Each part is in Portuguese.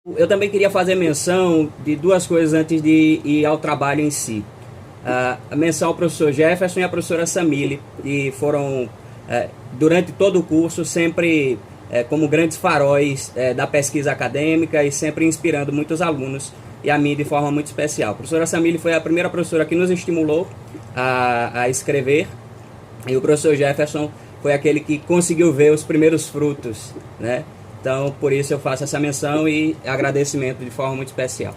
Eu também queria fazer menção de duas coisas antes de ir ao trabalho em si. A menção ao professor Jefferson e à professora Samile, que foram, durante todo o curso, sempre como grandes faróis da pesquisa acadêmica e sempre inspirando muitos alunos, e a mim de forma muito especial. A professora Samile foi a primeira professora que nos estimulou a escrever, e o professor Jefferson foi aquele que conseguiu ver os primeiros frutos, né? Então, por isso eu faço essa menção e agradecimento de forma muito especial.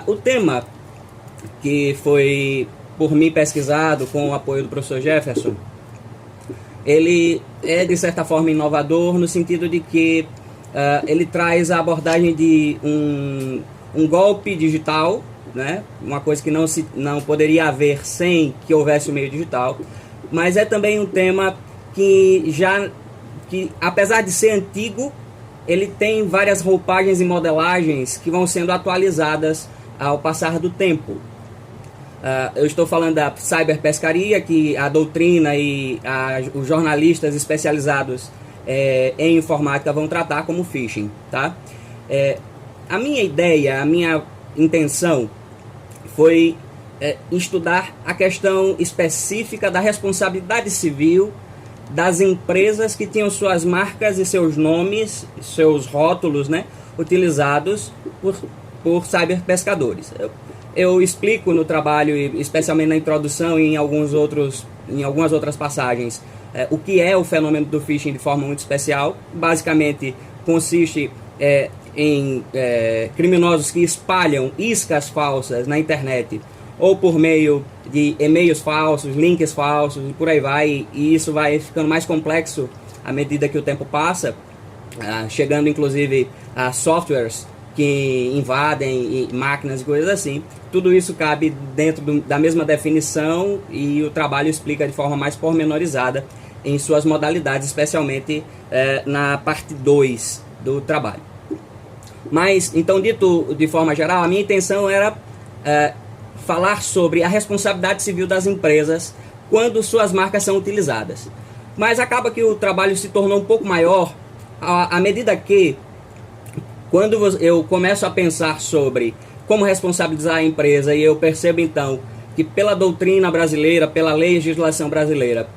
O tema que foi por mim pesquisado com o apoio do professor Jefferson, ele é de certa forma inovador no sentido de que ele traz a abordagem de um golpe digital, né? Uma coisa que não poderia haver sem que houvesse o meio digital, mas é também um tema que apesar de ser antigo, ele tem várias roupagens e modelagens que vão sendo atualizadas ao passar do tempo. Eu estou falando da cyberpescaria, que a doutrina e os jornalistas especializados em informática vão tratar como phishing. Tá? A minha ideia, a minha intenção foi estudar a questão específica da responsabilidade civil das empresas que tinham suas marcas e seus nomes, seus rótulos, né, utilizados por cyberpescadores. Eu explico no trabalho, especialmente na introdução e em algumas outras passagens, o que é o fenômeno do phishing de forma muito especial. Basicamente, consiste em criminosos que espalham iscas falsas na internet, ou por meio de e-mails falsos, links falsos e por aí vai, e isso vai ficando mais complexo à medida que o tempo passa, chegando inclusive a softwares que invadem máquinas e coisas assim. Tudo isso cabe dentro da mesma definição, e o trabalho explica de forma mais pormenorizada em suas modalidades, especialmente na parte 2 do trabalho. Mas, então, dito de forma geral, a minha intenção era falar sobre a responsabilidade civil das empresas quando suas marcas são utilizadas. Mas acaba que o trabalho se tornou um pouco maior à medida que, quando eu começo a pensar sobre como responsabilizar a empresa, e eu percebo então que pela doutrina brasileira, pela legislação brasileira,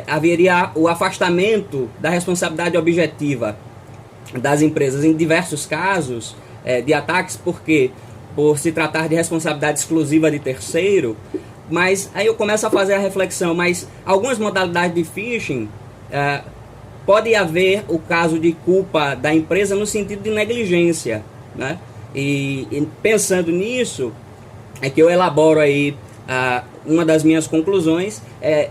haveria o afastamento da responsabilidade objetiva das empresas em diversos casos de ataques, porque por se tratar de responsabilidade exclusiva de terceiro. Mas aí eu começo a fazer a reflexão, mas algumas modalidades de phishing pode haver o caso de culpa da empresa no sentido de negligência, né? E pensando nisso, é que eu elaboro aí uma das minhas conclusões,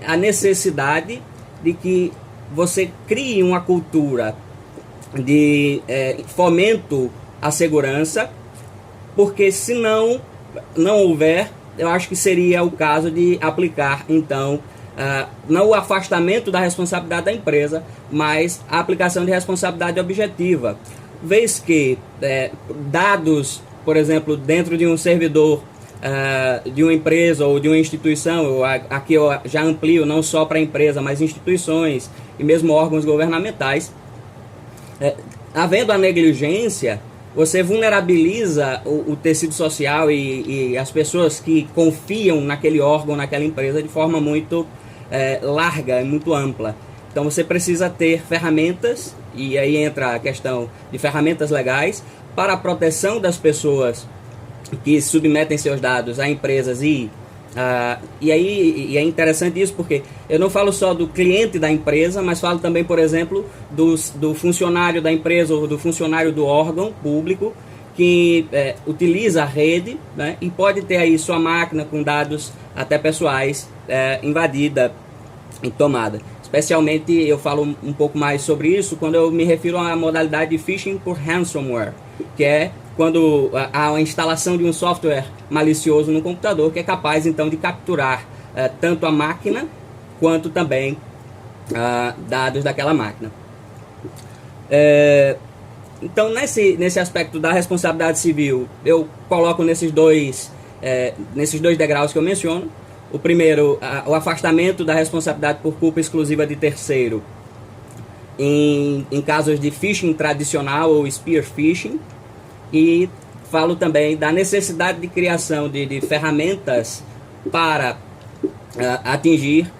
a necessidade de que você crie uma cultura de fomento à segurança, porque se não houver, eu acho que seria o caso de aplicar, então, não o afastamento da responsabilidade da empresa, mas a aplicação de responsabilidade objetiva. Vez que dados, por exemplo, dentro de um servidor de uma empresa ou de uma instituição, aqui eu já amplio não só para a empresa, mas instituições e mesmo órgãos governamentais, havendo a negligência, você vulnerabiliza o tecido social e as pessoas que confiam naquele órgão, naquela empresa, de forma muito larga, muito ampla. Então você precisa ter ferramentas, e aí entra a questão de ferramentas legais, para a proteção das pessoas que submetem seus dados a empresas e é interessante isso, porque eu não falo só do cliente da empresa, mas falo também, por exemplo, do funcionário da empresa ou do funcionário do órgão público que utiliza a rede, né, e pode ter aí sua máquina com dados até pessoais invadida e tomada. Especialmente eu falo um pouco mais sobre isso quando eu me refiro à modalidade de phishing por ransomware, que é quando há a instalação de um software malicioso no computador que é capaz então de capturar tanto a máquina quanto também dados daquela máquina. Então nesse aspecto da responsabilidade civil, eu coloco nesses dois degraus que eu menciono. O primeiro, o afastamento da responsabilidade por culpa exclusiva de terceiro em casos de phishing tradicional ou spear phishing. e falo também da necessidade de criação de ferramentas para atingir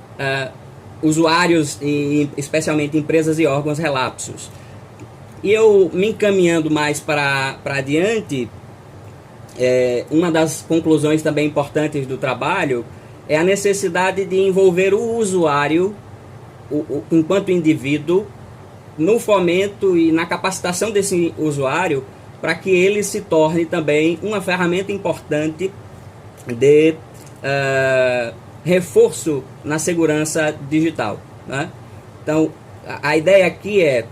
usuários, e especialmente empresas e órgãos relapsos. E eu me encaminhando mais para adiante, uma das conclusões também importantes do trabalho é a necessidade de envolver o usuário, enquanto indivíduo, no fomento e na capacitação desse usuário, para que ele se torne também uma ferramenta importante de reforço na segurança digital, né? Então, a ideia aqui é,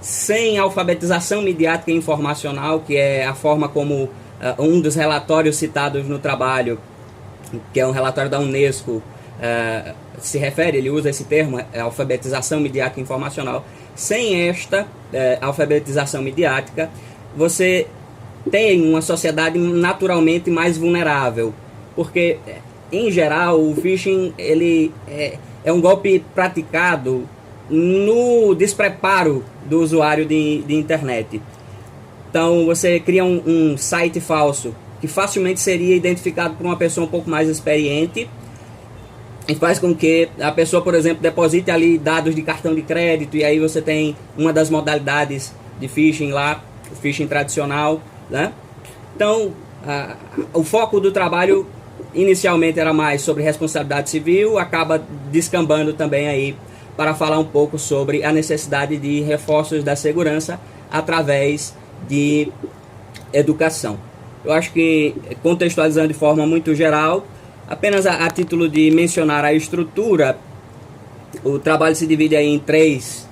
sem alfabetização midiática e informacional, que é a forma como um dos relatórios citados no trabalho, que é um relatório da Unesco, se refere, ele usa esse termo, alfabetização midiática e informacional. Sem esta alfabetização midiática, você tem uma sociedade naturalmente mais vulnerável, porque, em geral, o phishing ele é um golpe praticado no despreparo do usuário de internet. Então, você cria um site falso que facilmente seria identificado por uma pessoa um pouco mais experiente e faz com que a pessoa, por exemplo, deposite ali dados de cartão de crédito, e aí você tem uma das modalidades de phishing lá, o phishing tradicional, né? Então, o foco do trabalho inicialmente era mais sobre responsabilidade civil, acaba descambando também aí para falar um pouco sobre a necessidade de reforços da segurança através de educação. Eu acho que, contextualizando de forma muito geral, apenas a título de mencionar a estrutura, o trabalho se divide aí em três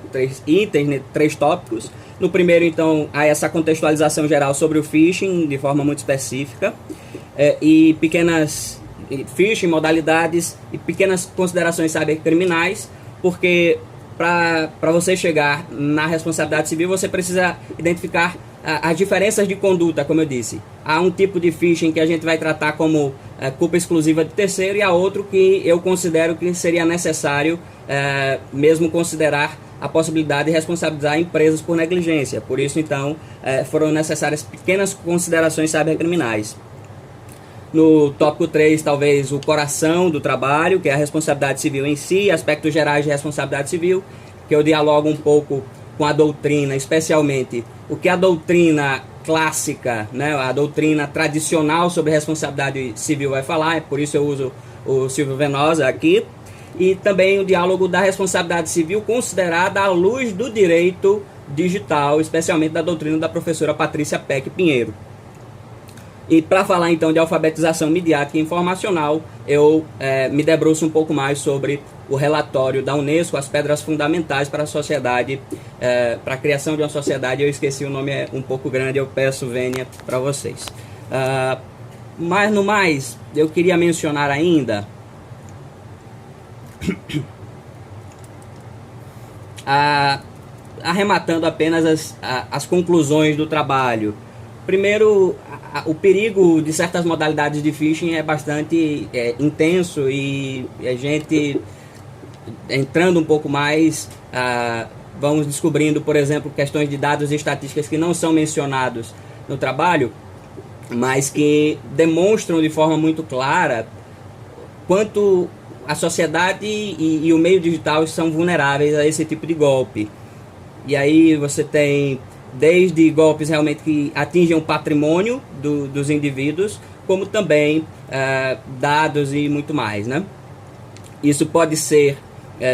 itens, né, 3 tópicos. No primeiro, então, há essa contextualização geral sobre o phishing, de forma muito específica, e pequenas phishing, modalidades e pequenas considerações cybercriminais, porque para você chegar na responsabilidade civil, você precisa identificar as diferenças de conduta, como eu disse. Há um tipo de phishing que a gente vai tratar como culpa exclusiva de terceiro, e há outro que eu considero que seria necessário mesmo considerar a possibilidade de responsabilizar empresas por negligência. Por isso, então, foram necessárias pequenas considerações cybercriminais. No tópico 3, talvez o coração do trabalho, que é a responsabilidade civil em si, aspectos gerais de responsabilidade civil, que eu dialogo um pouco com a doutrina, especialmente o que a doutrina clássica, né, a doutrina tradicional sobre responsabilidade civil vai falar, por isso eu uso o Silvio Venosa aqui, e também o diálogo da responsabilidade civil considerada à luz do direito digital, especialmente da doutrina da professora Patrícia Peck Pinheiro. E para falar então de alfabetização midiática e informacional, eu me debruço um pouco mais sobre o relatório da Unesco, as pedras fundamentais para a sociedade, para a criação de uma sociedade. Eu esqueci, o nome é um pouco grande, eu peço vênia para vocês. Mas no mais, eu queria mencionar ainda arrematando apenas as conclusões do trabalho. Primeiro, o perigo de certas modalidades de phishing é bastante intenso, e a gente, entrando um pouco mais, vamos descobrindo, por exemplo, questões de dados e estatísticas que não são mencionados no trabalho, mas que demonstram de forma muito clara quanto a sociedade e o meio digital são vulneráveis a esse tipo de golpe. E aí você tem desde golpes realmente que atingem o patrimônio dos indivíduos, como também dados e muito mais, né? Isso pode ser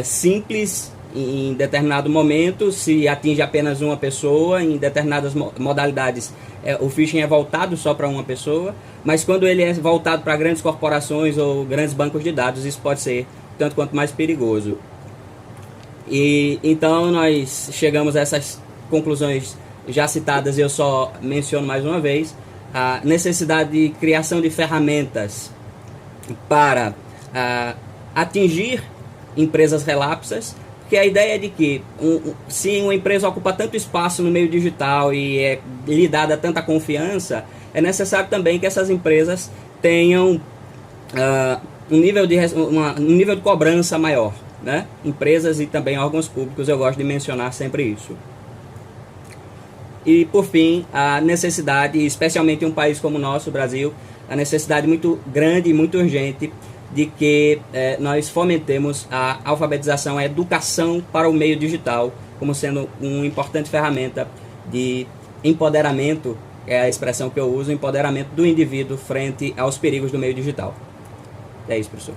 simples em determinado momento, se atinge apenas uma pessoa. Em determinadas modalidades o phishing é voltado só para uma pessoa, mas quando ele é voltado para grandes corporações ou grandes bancos de dados, isso pode ser tanto quanto mais perigoso. E então nós chegamos a essas conclusões já citadas, e eu só menciono mais uma vez a necessidade de criação de ferramentas para atingir empresas relapsas, porque a ideia é de que se uma empresa ocupa tanto espaço no meio digital e é lhe dada tanta confiança, é necessário também que essas empresas tenham um nível de cobrança maior, né? Empresas e também órgãos públicos, eu gosto de mencionar sempre isso. E, por fim, a necessidade, especialmente em um país como o nosso, o Brasil, a necessidade muito grande e muito urgente de que nós fomentemos a alfabetização, a educação para o meio digital, como sendo uma importante ferramenta de empoderamento, é a expressão que eu uso, empoderamento do indivíduo frente aos perigos do meio digital. É isso, professor.